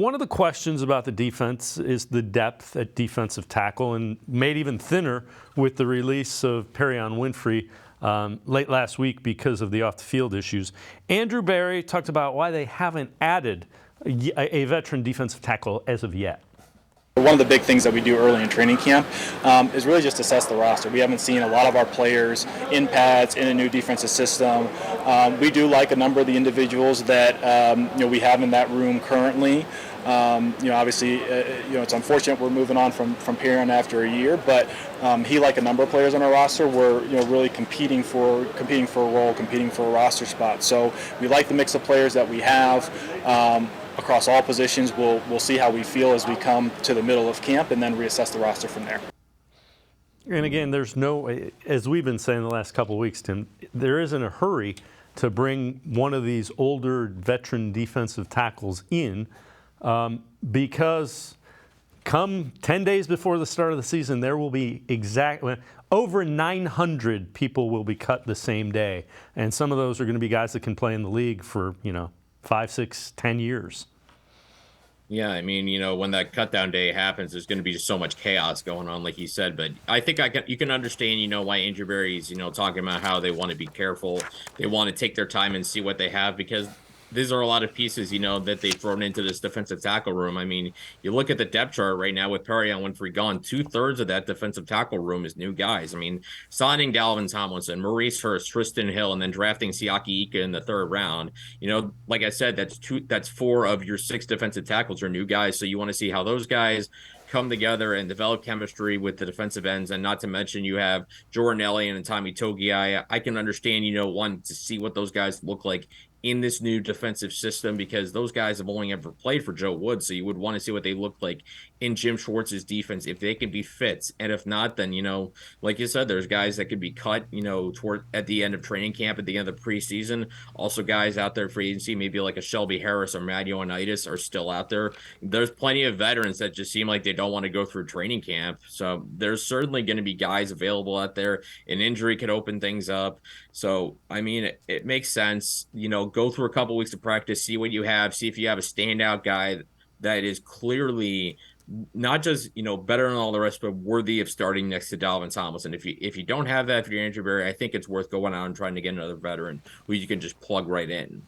One of the questions about the defense is the depth at defensive tackle, and made even thinner with the release of Perrion Winfrey late last week because of the off-the-field issues. Andrew Berry talked about why they haven't added a veteran defensive tackle as of yet. One of the big things that we do early in training camp is really just assess the roster. We haven't seen a lot of our players in pads in a new defensive system. We do like a number of the individuals that we have in that room currently. Obviously, it's unfortunate we're moving on from Perrion after a year, but he, like a number of players on our roster, were really competing for a role, competing for a roster spot. So we like the mix of players that we have. Across all positions, we'll see how we feel as we come to the middle of camp and then reassess the roster from there. And again, there's no, as we've been saying the last couple of weeks, Tim, there isn't a hurry to bring one of these older veteran defensive tackles in because come 10 days before the start of the season, there will be over 900 people will be cut the same day. And some of those are going to be guys that can play in the league for, 5, 6, 10 years. Yeah, I mean, when that cutdown day happens, there's going to be just so much chaos going on, like you said. But I think you can understand, why Andrew Berry's, talking about how they want to be careful. They want to take their time and see what they have, because these are a lot of pieces, that they've thrown into this defensive tackle room. I mean, you look at the depth chart right now with Perrion Winfrey gone, 2/3 of that defensive tackle room is new guys. I mean, signing Dalvin Tomlinson, Maurice Hurst, Tristan Hill, and then drafting Siaki Ika in the 3rd round. Like I said, that's 4 of your 6 defensive tackles are new guys. So you want to see how those guys come together and develop chemistry with the defensive ends. And not to mention you have Jordan Elliott and Tommy Togiai. I can understand, wanting to see what those guys look like in this new defensive system, because those guys have only ever played for Joe Woods. So you would want to see what they look like in Jim Schwartz's defense, if they can be fits. And if not, then, like you said, there's guys that could be cut, toward at the end of training camp, at the end of the preseason. Also guys out there for agency, maybe like a Shelby Harris or Matt Ioannidis are still out there. There's plenty of veterans that just seem like they don't want to go through training camp. So there's certainly going to be guys available out there. An injury could open things up. So, I mean, it makes sense, go through a couple weeks of practice, see what you have, see if you have a standout guy that is clearly not just, better than all the rest, but worthy of starting next to Dalvin Tomlinson. If you don't have that for your Andrew Berry, I think it's worth going out and trying to get another veteran who you can just plug right in.